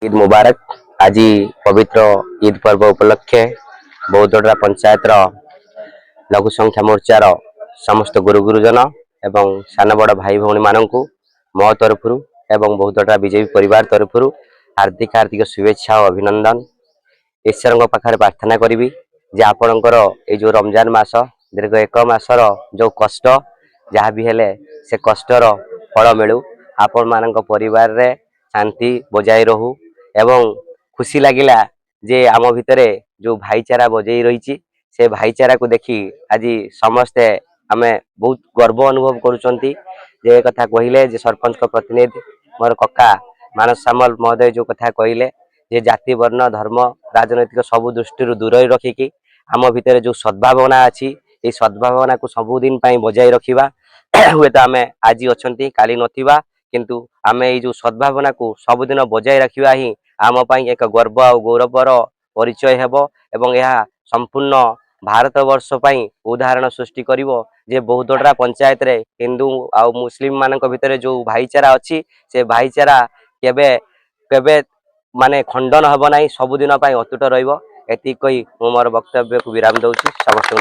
ईद मुबारक। आज पवित्र ईद पर्व उपलक्षे बौद्धडा पंचायत लघु संख्या मोर्चार समस्त गुरु गुरुजन एवं सान बड़ भाई भौणी मानक मो तरफ एवं बौद्धडा बीजेपी परिवार तरफ हार्दिक हार्दिक शुभेच्छा और अभिनंदन। ईश्वर पाखे प्रार्थना करी जे आपणकर जो रमजान मास दीर्घ एक मासर जो कष्ट जहाँ भी हेले से कष्टर फल मिलू, आपण मान परिवार रे शांति बजाय रहू एवं खुशी लगिला जे आम भितर जो भाईचारा बजाई रही से भाईचारा को देखी आज समस्ते आमे बहुत गर्व अनुभव करुचंती। जे कथा कहले जे सरपंच को प्रतिनिधि मोर कक्का मानस सामल महोदय जो कथा कहले जे जाति वर्ण धर्म राजनैतिक सबु दृष्टि दूर रखिकी आम भितर जो सद्भावना अच्छी ये सद्भावना को सबुदिन बजाय रखा हुए तो आमे आज अच्छी काली नथिबा किंतु आमे ये जो सद्भावना को सबुदिन बजाय रखा ही आम पाई एक गर्व और गौरवर परिचय हेबो एवं यह संपूर्ण भारत वर्ष पई उदाहरण सृष्टि करिवो जे बौद्धडा पंचायत रे हिंदू और मुस्लिम मानक भितर जो भाईचारा अच्छी से भाईचारा केबे केबे माने खंडन हब नहीं सबुदिन अतुट रहिबो। एति कही मो मोर वक्तव्य को विराम दउची। समस्त